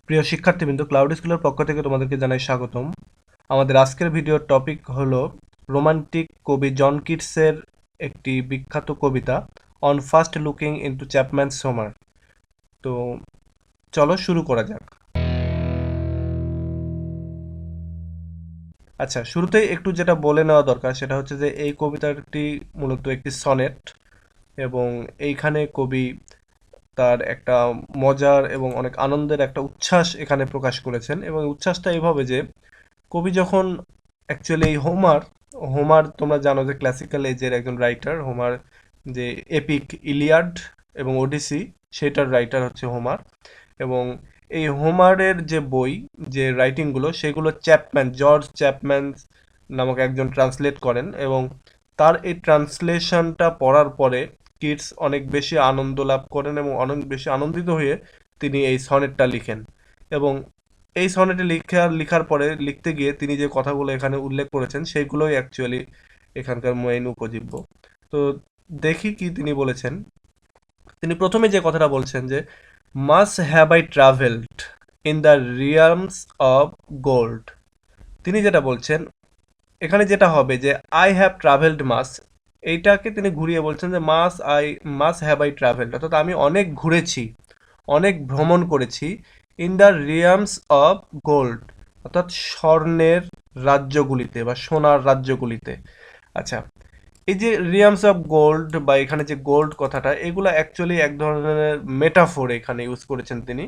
প্রিয় শিক্ষার্থীবৃন্দ, ক্লাউড স্কুলের পক্ষ থেকে তোমাদেরকে জানাই স্বাগতম। আমাদের আজকের ভিডিওর টপিক হলো রোমান্টিক কবি জন কিটসের একটি বিখ্যাত কবিতা on first looking into Chapman's Homer. তো চলো শুরু করা যাক। আচ্ছা, শুরুতেই একটু যেটা বলে নেওয়া দরকার সেটা হচ্ছে যে এই কবিতাটি মূলত একটি সনেট, এবং এইখানে কবি তার একটা মজার এবং অনেক আনন্দের একটা উচ্ছ্বাস এখানে প্রকাশ করেছেন। এবং উচ্ছ্বাসটা এইভাবে যে কবি যখন অ্যাকচুয়ালি হোমার হোমার তোমরা জানো যে ক্লাসিক্যাল এজের একজন রাইটার। হোমার যে এপিক ইলিয়াড এবং ওডিসি, সেটার রাইটার হচ্ছে হোমার। এবং এই হোমারের যে বই, যে রাইটিংগুলো, সেগুলো জর্জ চ্যাপম্যান নামক একজন ট্রান্সলেট করেন। এবং তার এই ট্রান্সলেশনটা পড়ার পরে কিটস অনেক বেশি আনন্দ লাভ করেন এবং অনেক বেশি আনন্দিত হয়ে তিনি এই সনেটটা লিখেন। এবং এই সনেটে লিখার পরে লিখতে গিয়ে তিনি যে কথাগুলো এখানে উল্লেখ করেছেন সেইগুলোই অ্যাকচুয়ালি এখানকার মেইন উপজীব্য। তো দেখি কি তিনি বলেছেন। তিনি প্রথমে যে কথাটা বলছেন যে much have I travelled in the realms of gold. তিনি যেটা বলছেন এখানে যেটা হবে যে আই হ্যাভ ট্রাভেলড মাস, এইটাকে তিনি ঘুরিয়ে বলছেন যে মাস হ্যাভ আই ট্রাভেলড, অর্থাৎ আমি অনেক ঘুরেছি, অনেক ভ্রমণ করেছি ইন দ্য রিয়ামস অফ গোল্ড, অর্থাৎ স্বর্ণের রাজ্যগুলিতে বা সোনার রাজ্যগুলিতে। আচ্ছা, এই যে রিয়ামস অফ গোল্ড বা এখানে যে গোল্ড কথাটা, এগুলো অ্যাকচুয়ালি এক ধরনের মেটাফোর এখানে ইউজ করেছেন তিনি।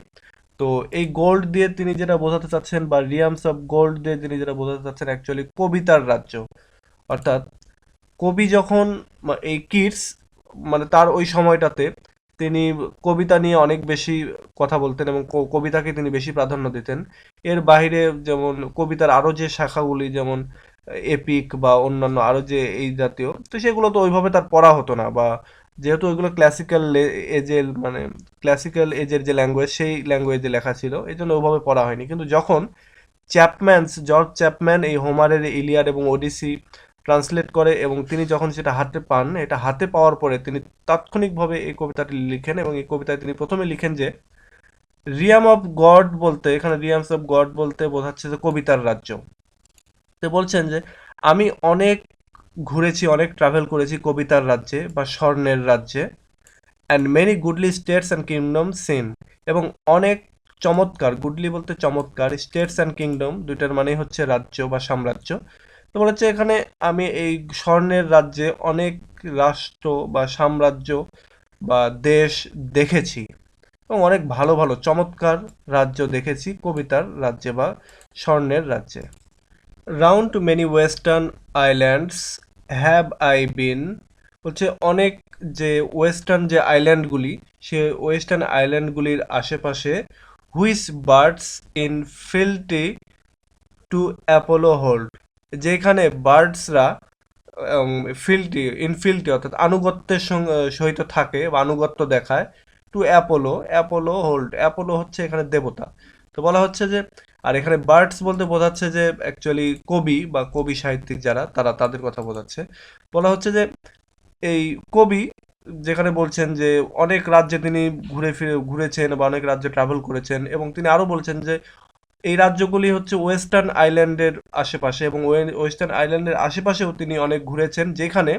তো এই গোল্ড দিয়ে তিনি যেটা বোঝাতে চাচ্ছেন, বা রিয়ামস অফ গোল্ড দিয়ে তিনি যেটা বোঝাতে চাচ্ছেন, অ্যাকচুয়ালি কবিতার রাজ্য। অর্থাৎ কবি যখন এই কিটস, মানে তার ওই সময়টাতে তিনি কবিতা নিয়ে অনেক বেশি কথা বলতেন এবং কবিতাকে তিনি বেশি প্রাধান্য দিতেন। এর বাইরে যেমন কবিতার আরও যে শাখাগুলি, যেমন এপিক বা অন্যান্য আরও যে এই জাতীয়, তো সেগুলো তো ওইভাবে তার পড়া হতো না, বা যেহেতু ওইগুলো এজের মানে ক্লাসিক্যাল এজের যে ল্যাঙ্গুয়েজ, সেই ল্যাঙ্গুয়েজে লেখা ছিল, এই জন্য ওইভাবে পড়া হয়নি। কিন্তু যখন জর্জ চ্যাপম্যান এই হোমারের ইলিয়াড এবং ওডিসি ট্রান্সলেট করে এবং তিনি যখন সেটা হাতে পান, এটা হাতে পাওয়ার পরে তিনি তাৎক্ষণিকভাবে এই কবিতাটি লিখেন। এবং এই কবিতায় তিনি প্রথমে লিখেন যে রিয়াম অফ গড বলতে, এখানে রিয়ামস অফ গড বলতে বোঝাচ্ছে যে কবিতার রাজ্য। তো বলছেন যে আমি অনেক ঘুরেছি, অনেক ট্রাভেল করেছি কবিতার রাজ্যে বা স্বর্ণের রাজ্যে, and many goodly states and kingdom seen, এবং অনেক চমৎকার, গুডলি বলতে চমৎকার, স্টেটস অ্যান্ড কিংডম দুইটার মানেই হচ্ছে রাজ্য বা সাম্রাজ্য। তো বলা হচ্ছে এখানে আমি এই স্বর্ণের রাজ্যে অনেক রাষ্ট্র বা সাম্রাজ্য বা দেশ দেখেছি, এবং অনেক ভালো ভালো চমৎকার রাজ্য দেখেছি কবিতার রাজ্যে বা স্বর্ণের রাজ্যে। Round to many western islands have I been, বলছে অনেক যে ওয়েস্টার্ন যে আইল্যান্ডগুলি, সে ওয়েস্টার্ন আইল্যান্ডগুলির আশেপাশে which bards in fealty to Apollo hold, যেখানে বার্ডসরা ইনফিল্টি অর্থাৎ আনুগত্যের সহিত থাকে বা আনুগত্য দেখায়, to Apollo, Apollo hold, Apollo হচ্ছে এখানে দেবতা। তো বলা হচ্ছে যে, আর এখানে বার্ডস বলতে বোঝাচ্ছে যে অ্যাকচুয়ালি কবি বা কবি সাহিত্যিক যারা, তারা তাদের কথা বোঝাচ্ছে। বলা হচ্ছে যে এই কবি যেখানে বলছেন যে অনেক রাজ্যে তিনি ঘুরেছেন বা অনেক রাজ্যে ট্রাভেল করেছেন, এবং তিনি আরো বলছেন যে এই রাজ্যগুলি হচ্ছে ওয়েস্টার্ন আইল্যান্ডের আশেপাশে, এবং ওয়েস্টার্ন আইল্যান্ডের আশেপাশেও তিনি অনেক ঘুরেছেন, যেখানে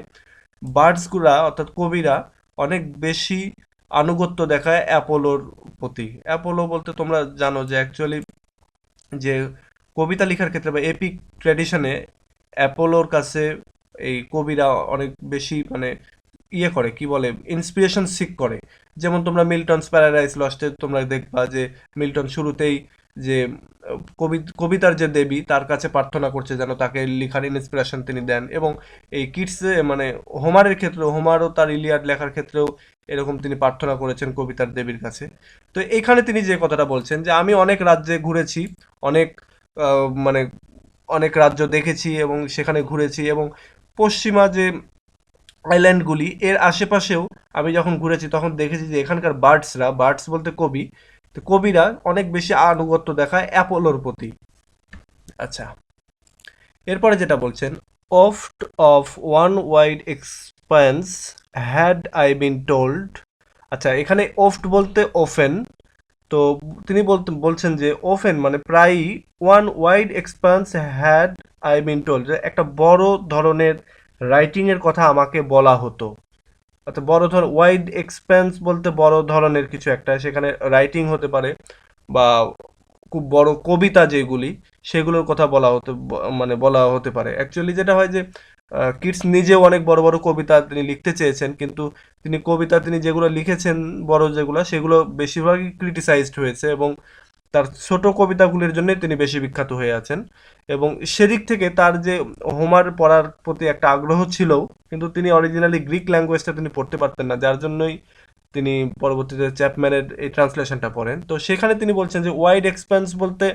বার্ডসগুলা অর্থাৎ কবিরা অনেক বেশি আনুগত্য দেখায় অ্যাপোলোর প্রতি। অ্যাপোলো বলতে তোমরা জানো যে অ্যাকচুয়ালি যে কবিতা লেখার ক্ষেত্রে বা এপিক ট্র্যাডিশনে অ্যাপোলোর কাছে এই কবিরা অনেক বেশি মানে ইয়ে করে, কি বলে, ইন্সপিরেশন সিক করে। যেমন তোমরা মিল্টনস প্যারাডাইস লস্টে তোমরা দেখবা যে মিল্টন শুরুতেই যে কবিতার যে দেবী, তার কাছে প্রার্থনা করছে যেন তাকে লেখার ইন্সপিরেশন তিনি দেন। এবং এই কিটসে মানে হোমারের ক্ষেত্রেও, হোমারও তার ইলিয়াড লেখার ক্ষেত্রেও এরকম তিনি প্রার্থনা করেছেন কবিতার দেবীর কাছে। তো এখানে তিনি যে কথাটা বলছেন যে আমি অনেক রাজ্যে ঘুরেছি, অনেক মানে অনেক রাজ্য দেখেছি এবং সেখানে ঘুরেছি, এবং পশ্চিমা যে আইল্যান্ডগুলি এর আশেপাশেও আমি যখন ঘুরেছি তখন দেখেছি যে এখানকার বার্ডস বলতে কবি, তো কবিরা অনেক বেশি আনুগত্য দেখায় অ্যাপোলোর প্রতি। আচ্ছা, এরপরে যেটা বলছেন, oft of one wide expanse had I been told। আচ্ছা, এখানে oft বলতে often, তো তিনি বলছেন যে ওফেন মানে প্রায়ই one wide expanse had I been told, যে একটা বড় ধরনের রাইটিং এর কথা আমাকে বলা হতো। অর্থাৎ বড় ধর ওয়াইড এক্সপেন্স বলতে বড় ধরনের কিছু একটা, সেখানে রাইটিং হতে পারে বা খুব বড় কবিতা যেগুলি সেগুলোর কথা বলা হতে মানে বলা হতে পারে। অ্যাকচুয়ালি যেটা হয় যে কিটস নিজেও অনেক বড় বড় কবিতা তিনি লিখতে চেয়েছেন, কিন্তু তিনি যেগুলো লিখেছেন বড় যেগুলো সেগুলো বেশিরভাগই ক্রিটিসাইজড হয়েছে, এবং তার ছোট কবিতাগুলির জন্যই তিনি বেশি বিখ্যাত হয়ে আছেন। এবং সেদিক থেকে তার যে হোমার পড়ার প্রতি একটা আগ্রহ ছিল, কিন্তু তিনি অরিজিনালি গ্রিক ল্যাঙ্গুয়েজটা তিনি পড়তে পারতেন না, যার জন্যই তিনি পরবর্তীতে চ্যাপম্যানের এই ট্রান্সলেশনটা পড়েন। তো সেখানে তিনি বলছেন যে ওয়াইড এক্সপ্যান্স বলতে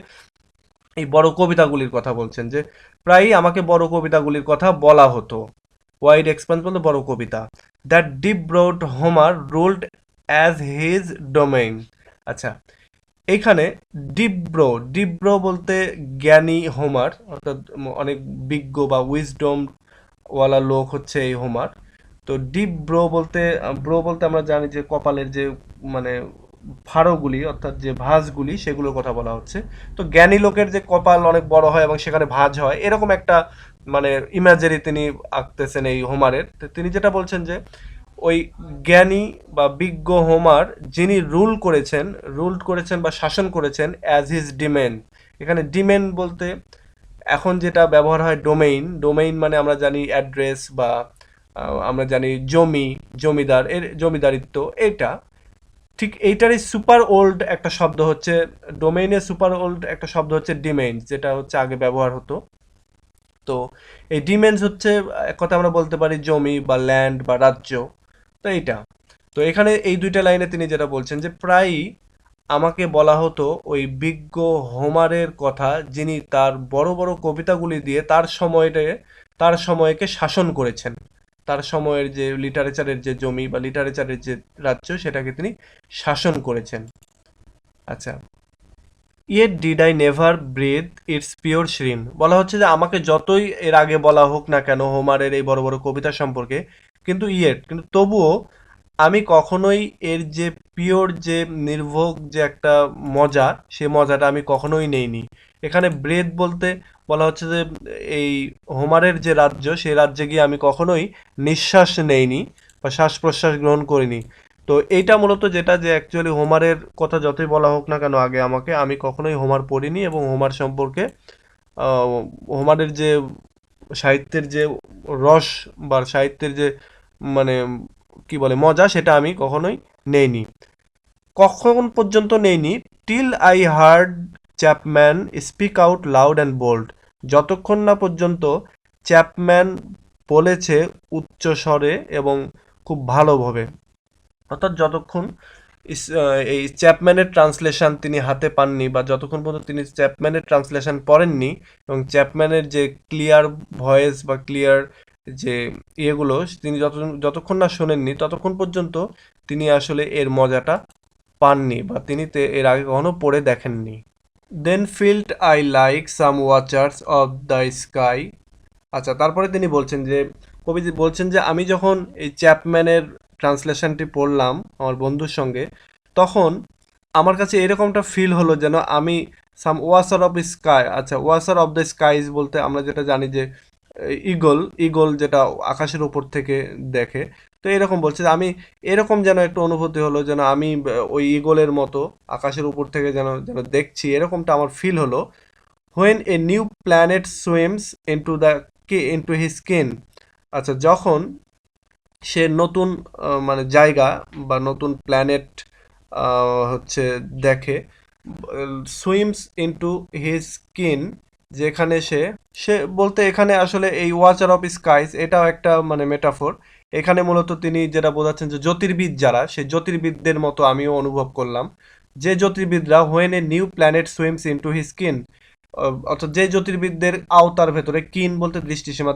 এই বড় কবিতাগুলির কথা বলছেন, যে প্রায়ই আমাকে বড় কবিতাগুলির কথা বলা হতো। ওয়াইড এক্সপ্যান্স বলতে বড় কবিতা। That deep browed Homer ruled as his domain. আচ্ছা, এইখানে ডিব্রো বলতে জ্ঞানী হোমার, অর্থাৎ অনেক বিজ্ঞ বা উইজডম ওয়ালা লোক হচ্ছে এই হোমার। তো ব্রো বলতে আমরা জানি যে কপালের যে মানে ফাড়োগুলি অর্থাৎ যে ভাঁজগুলি সেগুলোর কথা বলা হচ্ছে। তো জ্ঞানী লোকের যে কপাল অনেক বড় হয় এবং সেখানে ভাঁজ হয়, এরকম একটা মানে ইমাজারি তিনি আঁকতেছেন এই হোমারের। তো তিনি যেটা বলছেন যে ওই জ্ঞানী বা বিজ্ঞ হোমার যিনি রুল করেছেন বা শাসন করেছেন অ্যাজ হিজ ডিমেন। এখানে ডিমেন বলতে এখন যেটা ব্যবহার হয় ডোমেইন মানে আমরা জানি অ্যাড্রেস বা আমরা জানি জমিদার এর জমিদারিত্ব, এটা ঠিক এইটারই সুপার ওল্ড একটা শব্দ হচ্ছে ডোমেইনের সুপার ওল্ড একটা শব্দ হচ্ছে ডিমেইন, যেটা হচ্ছে আগে ব্যবহার হতো। তো এই ডিমেন্স হচ্ছে এক কথা আমরা বলতে পারি জমি বা ল্যান্ড বা রাজ্য। তো এইটা, তো এখানে এই দুইটা লাইনে তিনি যেটা বলছেন যে প্রায়ই আমাকে বলা হতো ওই বিজ্ঞ হোমারের কথা, যিনি তার বড় বড় কবিতাগুলি দিয়ে তার সময়কে শাসন করেছেন। তার সময়ের যে লিটারেচারের যে জমি বা লিটারেচারের যে রাজ্য সেটাকে তিনি শাসন করেছেন। আচ্ছা, yet did I never breathe its pure serene, বলা হচ্ছে যে আমাকে যতই এর আগে বলা হোক না কেন হোমারের এই বড় বড় কবিতা সম্পর্কে, কিন্তু তবুও আমি কখনোই এর যে পিওর যে নির্ভোগ যে একটা মজা, সে মজাটা আমি কখনোই নেইনি। এখানে ব্রেথ বলতে বলা হচ্ছে যে এই হোমারের যে রাজ্য সেই রাজ্যে গিয়ে আমি কখনোই নিঃশ্বাস নেইনি বা শ্বাস প্রশ্বাস গ্রহণ করিনি। তো এইটা মূলত যেটা যে অ্যাকচুয়ালি হোমারের কথা যতই বলা হোক না কেন আগে আমাকে, আমি কখনোই হোমার পড়িনি এবং হোমার সম্পর্কে আহ, হোমারের যে সাহিত্যের যে রস বা সাহিত্যের যে মানে কি বলে মজা, সেটা আমি কখনোই নেইনি। কখন পর্যন্ত নেইনি? Till I heard Chapman speak out loud and bold, যতক্ষণ না পর্যন্ত চ্যাপম্যান বলেছে উচ্চ স্বরে এবং খুব ভালোভাবে। অর্থাৎ যতক্ষণ এই চ্যাপম্যানের ট্রান্সলেশন তিনি হাতে পাননি বা যতক্ষণ পর্যন্ত তিনি চ্যাপম্যানের ট্রান্সলেশন পড়েননি এবং চ্যাপম্যানের যে ক্লিয়ার ভয়েস বা ক্লিয়ার যে ইয়েগুলো তিনি যতক্ষণ না শোনেননি ততক্ষণ পর্যন্ত তিনি আসলে এর মজাটা পাননি বা তিনি এর আগে কখনো পড়ে দেখেননি। Then felt I like some watchers of the skies. আচ্ছা, তারপরে তিনি বলছেন যে বলছেন যে আমি যখন এই চ্যাপম্যানের ট্রান্সলেশনটি পড়লাম আমার বন্ধুর সঙ্গে, তখন আমার কাছে এরকমটা ফিল হলো যেন আমি সাম ওয়াসার অফ স্কাই। আচ্ছা, ওয়াসার অফ দ্য স্কাইজ বলতে আমরা যেটা জানি যে ঈগল যেটা আকাশের উপর থেকে দেখে। তো এরকম বলছে যে আমি এরকম যেন একটু অনুভূতি হলো যেন আমি ওই ঈগলের মতো আকাশের উপর থেকে যেন যেন দেখছি, এরকমটা আমার ফিল হলো। When a new planet swims into his skin. আচ্ছা, যখন সে নতুন মানে জায়গা বা নতুন প্ল্যানেট হচ্ছে দেখে, সুইমস ইনটু হিজ স্কিন, যেখানে সে সে বলতে এখানে আসলে এই ওয়াচার অফ স্কাইস এটাও একটা মানে মেটাফোর। এখানে মূলত তিনি যেটা বোঝাচ্ছেন যে জ্যোতির্বিদ যারা, সেই জ্যোতির্বিদদের মতো আমিও অনুভব করলাম, যে জ্যোতির্বিদরা when a new planet swims into his ken, অর্থাৎ যে জ্যোতির্বিদদের আওতার ভেতরে, কিন বলতে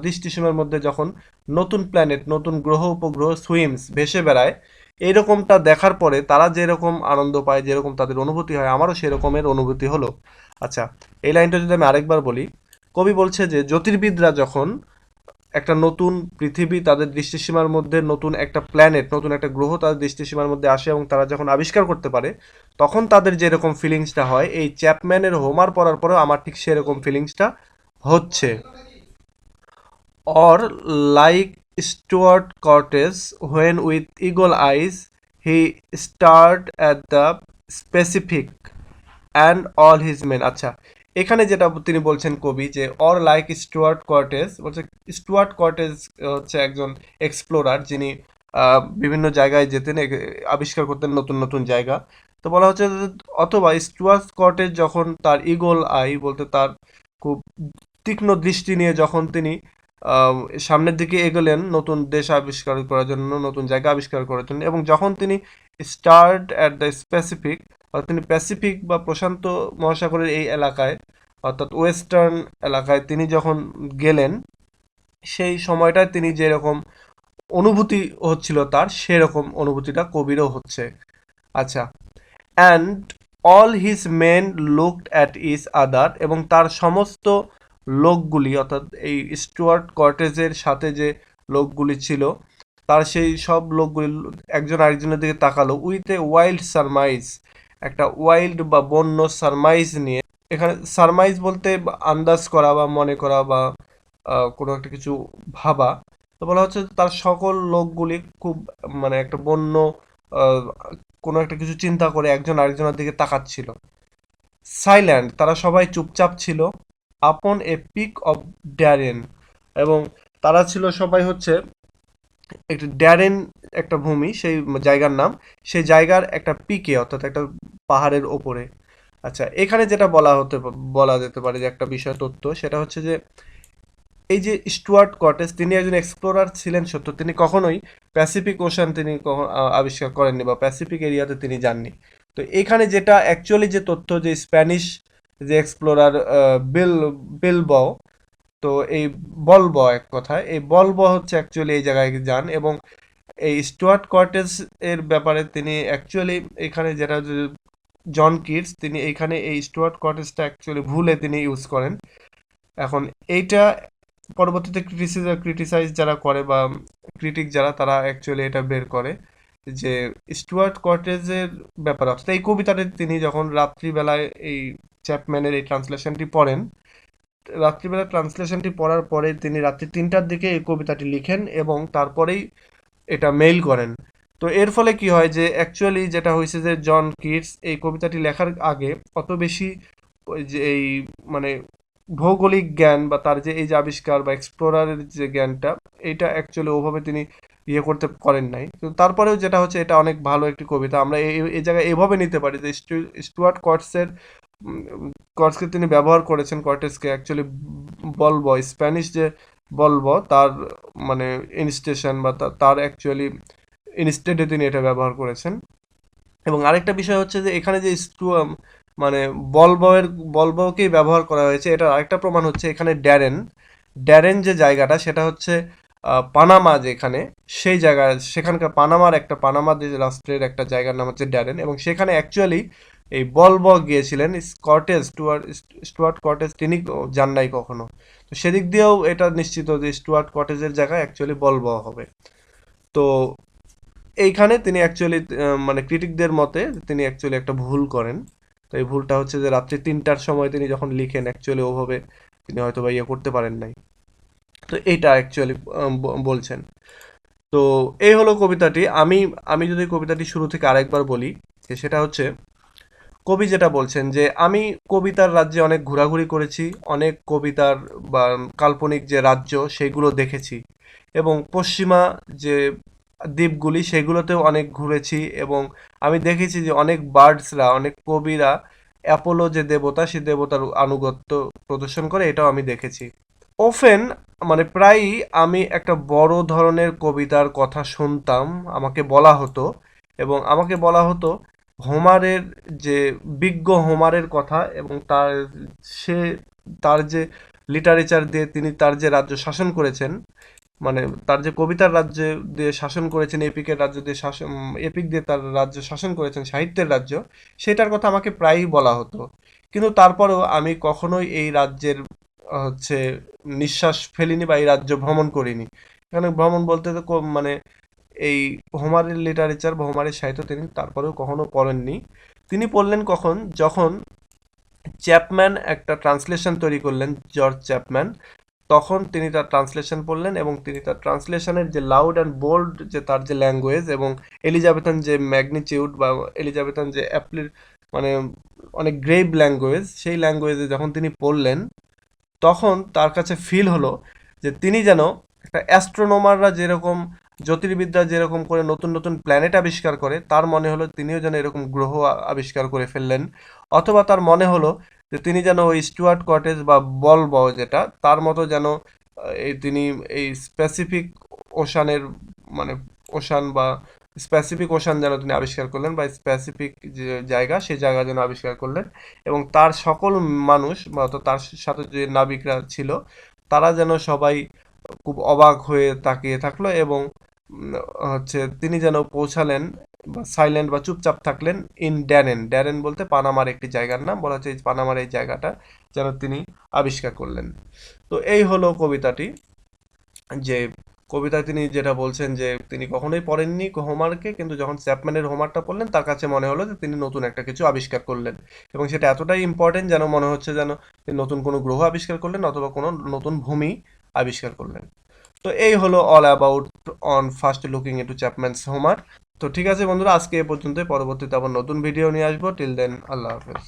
দৃষ্টিসীমার মধ্যে যখন নতুন প্ল্যানেট নতুন গ্রহ উপগ্রহ সুইমস ভেসে বেড়ায়, এইরকমটা দেখার পরে তারা যেরকম আনন্দ পায়, যেরকম তাদের অনুভূতি হয়, আমারও সেরকমের অনুভূতি হলো। আচ্ছা, এই লাইনটা যদি আমি আরেকবার বলি, কবি বলছে যে জ্যোতির্বিদরা যখন একটা নতুন পৃথিবী তাদের দৃষ্টিসীমার মধ্যে, নতুন একটা প্ল্যানেট, নতুন একটা গ্রহ তাদের দৃষ্টিসীমার মধ্যে আসে এবং তারা যখন আবিষ্কার করতে পারে তখন তাদের যেরকম ফিলিংসটা হয়, এই চ্যাপম্যানের হোমার পড়ার পরেও আমার ঠিক সেরকম ফিলিংসটা হচ্ছে। Or like Stuart Cortes, when with eagle eyes he stared at the specific and all his men. আচ্ছা, এখানে যেটা তিনি বলছেন কবি, যে অর লাইক স্টুয়ার্ট কর্টেস, বলছে স্টুয়ার্ট কর্টেস হচ্ছে একজন এক্সপ্লোরার, যিনি বিভিন্ন জায়গায় যেতেন, আবিষ্কার করতেন নতুন নতুন জায়গা। তো বলা হচ্ছে যে অথবা স্টুয়ার্ট কর্টেস যখন তার ইগল আই বলতে তার খুব তীক্ষ্ণ দৃষ্টি নিয়ে যখন তিনি আহ, সামনের দিকে এগোলেন নতুন দেশ আবিষ্কার করার জন্য, নতুন জায়গা আবিষ্কার করার জন্য, এবং যখন তিনি স্টার্ট অ্যাট দ্য স্পেসিফিক, তিনি প্যাসিফিক বা প্রশান্ত মহাসাগরের এই এলাকায়, অর্থাৎ ওয়েস্টার্ন এলাকায় তিনি যখন গেলেন, সেই সময়টায় তিনি যেরকম অনুভূতি হচ্ছিল তার, সেরকম অনুভূতিটা কবিরও হচ্ছে। আচ্ছা, and all his men looked at each other, এবং তার সমস্ত লোকগুলি, অর্থাৎ এই স্টুয়ার্ট কর্টেজের সাথে যে লোকগুলি ছিল, তার সেই সব লোকগুলি একজন আরেকজনের দিকে তাকালো উইথ এ ওয়াইল্ড সারমাইজ, একটা ওয়াইল্ড বা বন্য সারমাইজ নিয়ে। এখানে সারমাইজ বলতে আন্দাজ করা বা মনে করা বা কোনো একটা কিছু ভাবা। তো বলা হচ্ছে তার সকল লোকগুলি খুব মানে একটা বন্য আহ, কোনো একটা কিছু চিন্তা করে একজন আরেকজনের দিকে তাকাচ্ছিল। সাইল্যান্ড, তারা সবাই চুপচাপ ছিল। আপন এ পিক অফ ড্যারেন, এবং তারা ছিল সবাই হচ্ছে একটা ড্যারেন, একটা ভূমি, সেই জায়গার নাম, সেই জায়গার একটা পিকে, অর্থাৎ একটা পাহাড়ের ওপরে। আচ্ছা, এখানে যেটা বলা যেতে পারে যে একটা বিষয় তথ্য, সেটা হচ্ছে যে এই যে স্টুয়ার্ট কটেজ, তিনি একজন এক্সপ্লোরার ছিলেন সত্য, তিনি কখনোই প্যাসিফিক ওশান তিনি কখন আবিষ্কার করেননি বা প্যাসিফিক এরিয়াতে তিনি যাননি। তো এখানে যেটা অ্যাকচুয়ালি যে তথ্য, যে স্প্যানিশ যে এক্সপ্লোরার বিলব, তো এই বলব, এক কথায় এই বলব হচ্ছে অ্যাকচুয়ালি এই জায়গায় যান, এবং এই স্টুয়ার্ট কর্টেজ এর ব্যাপারে তিনি অ্যাকচুয়ালি এখানে যেটা জন কিটস, তিনি এইখানে এই স্টুয়ার্ট কর্টেজটা অ্যাকচুয়ালি ভুলে তিনি ইউজ করেন। এখন এইটা পরবর্তীতে ক্রিটিসাইজ যারা করে বা ক্রিটিক যারা, তারা অ্যাকচুয়ালি এটা বের করে যে স্টুয়ার্ট কটেজের ব্যাপারে, অর্থাৎ এই কবিতাটা তিনি যখন রাত্রিবেলায় এই চ্যাপম্যানের এই ট্রান্সলেশনটি পড়েন, রাত্রিবেলা ট্রান্সলেশনটি পড়ার পরে তিনি রাত্রি 3টার দিকে এই কবিতাটি লিখেন এবং তারপরেই এটা মেইল করেন। তো এর ফলে কি হয় যে অ্যাকচুয়ালি যেটা হয়েছে যে জন কিটস এই কবিতাটি লেখার আগে অত বেশি ওই যে এই মানে ভৌগোলিক জ্ঞান বা তার যে এই যে আবিষ্কার বা এক্সপ্লোরারের যে জ্ঞানটা, এইটা অ্যাকচুয়ালি ওভাবে তিনি ইয়ে করতে করেন নাই। কিন্তু তারপরেও যেটা হচ্ছে, এটা অনেক ভালো একটি কবিতা, আমরা এই জায়গায় এভাবে নিতে পারি যে স্টুয়ার্ট কটসের কটসকে তিনি ব্যবহার করেছেন, কর্টেসকে অ্যাকচুয়ালি বলবো স্প্যানিশ যে বলবো তার মানে ইনস্টেশন বা তার অ্যাকচুয়ালি ইনস্টেডে তিনি এটা ব্যবহার করেছেন। এবং আরেকটা বিষয় হচ্ছে যে এখানে যে মানে বলবকেই ব্যবহার করা হয়েছে, এটার আরেকটা প্রমাণ হচ্ছে এখানে ড্যারেন, ড্যারেন যে জায়গাটা সেটা হচ্ছে পানামা, যেখানে সেই জায়গা, সেখানকার পানামার একটা পানামা রাষ্ট্রের একটা জায়গার নাম হচ্ছে ড্যারেন, এবং সেখানে অ্যাকচুয়ালি এই গিয়েছিলেন স্টুয়ার্ট কটেজ, তিনি যান নাই কখনো। তো সেদিক দিয়েও এটা নিশ্চিত যে স্টুয়ার্ট কটেজের জায়গায় অ্যাকচুয়ালি বলব হবে। তো এইখানে তিনি অ্যাকচুয়ালি মানে ক্রিটিকদের মতে তিনি অ্যাকচুয়ালি একটা ভুল করেন। তো এই ভুলটা হচ্ছে যে রাত্রি 3টার সময় তিনি যখন লিখেন অ্যাকচুয়ালি ওভাবে তিনি হয়তো বা ইয়ে করতে পারেন নাই। তো এইটা অ্যাকচুয়ালি বলছেন। তো এই হলো কবিতাটি। আমি আমি যদি কবিতাটি শুরু থেকে আরেকবার বলি, যে সেটা হচ্ছে কবি যেটা বলছেন যে আমি কবিতার রাজ্যে অনেক ঘোরাঘুরি করেছি, অনেক কবিতার বা কাল্পনিক যে রাজ্য সেগুলো দেখেছি, এবং পশ্চিমা যে দ্বীপগুলি সেগুলোতেও অনেক ঘুরেছি, এবং আমি দেখেছি যে অনেক বার্ডসরা, অনেক কবিরা অ্যাপোলো যে দেবতা, সেই দেবতার আনুগত্য প্রদর্শন করে, এটাও আমি দেখেছি। ওফেন মানে প্রায়ই আমি একটা বড় ধরনের কবিতার কথা শুনতাম, আমাকে বলা হতো, এবং আমাকে বলা হতো হোমারের যে বিজ্ঞ হোমারের কথা, এবং সে তার যে লিটারেচার দিয়ে তিনি তার যে রাজ্য শাসন করেছেন, মানে তার যে কবিতার রাজ্য দিয়ে শাসন করেছেন, এপিকের রাজ্য দিয়ে শাসন, এপিক দিয়ে তার রাজ্য শাসন করেছেন, সাহিত্যের রাজ্য, সেটার কথা আমাকে প্রায়ই বলা হতো। কিন্তু তারপরেও আমি কখনোই এই রাজ্যের হচ্ছে নিঃশ্বাস ফেলিনি বা এই রাজ্য ভ্রমণ করিনি। এখানে ভ্রমণ বলতে তো মানে এই হোমারের লিটারেচার বা হোমারের সাহিত্য তিনি তারপরেও কখনো পড়েননি। তিনি পড়লেন কখন? যখন চ্যাপম্যান একটা ট্রান্সলেশন তৈরি করলেন, জর্জ চ্যাপম্যান, তখন তিনি তার ট্রান্সলেশন পড়লেন এবং তিনি তার ট্রান্সলেশনের যে লাউড অ্যান্ড বোল্ড যে তার যে ল্যাঙ্গুয়েজ এবং এলিজাবেথান যে ম্যাগনিটিউড বা এলিজাবেথান যে মানে অনেক গ্রেভ ল্যাঙ্গুয়েজ, সেই ল্যাঙ্গুয়েজে যখন তিনি পড়লেন, তখন তার কাছে ফিল হলো যে তিনি যেন একটা অ্যাস্ট্রোনমাররা যেরকম জ্যোতির্বিদ্যা যেরকম করে নতুন নতুন প্ল্যানেট আবিষ্কার করে, তার মনে হলো তিনিও যেন এরকম গ্রহ আবিষ্কার করে ফেললেন। অথবা তার মনে হলো যে তিনি যেন ওই স্টুয়ার্ট কটেজ বা বল বাও যেটা তার মতো যেন তিনি এই স্পেসিফিক ওশানের মানে ওশান বা স্পেসিফিক ওশান যেন তিনি আবিষ্কার করলেন বা স্পেসিফিক যে জায়গা সেই জায়গা যেন আবিষ্কার করলেন এবং তার সকল মানুষ বা অর্থাৎ তার সাথে যে নাবিকরা ছিল তারা যেন সবাই খুব অবাক হয়ে তাকিয়ে থাকলো এবং হচ্ছে তিনি যেন পৌঁছালেন বা সাইলেন্ট বা চুপচাপ থাকলেন ইন ড্যারেন। ড্যারেন বলতে পানামার একটি জায়গার নাম, বলা হচ্ছে এই পানামার এই জায়গাটা যেন তিনি আবিষ্কার করলেন। তো এই হলো কবিতাটি, যে কবিতায় তিনি যেটা বলছেন যে তিনি কখনোই পড়েননি হোমারকে, কিন্তু যখন চ্যাপম্যানের হোমারটা পড়লেন তার কাছে মনে হলো যে তিনি নতুন একটা কিছু আবিষ্কার করলেন এবং সেটা এতটাই ইম্পর্টেন্ট যেন মনে হচ্ছে যেন তিনি নতুন কোনো গ্রহ আবিষ্কার করলেন অথবা কোনো নতুন ভূমি আবিষ্কার করলেন। তো এই হলো all about on first looking into Chapman's Homer. তো ঠিক আছে বন্ধুরা, আজকে এ পর্যন্তই। পরবর্তীতে আবার নতুন ভিডিও নিয়ে আসবো। টিল দেন, আল্লাহ হাফেজ।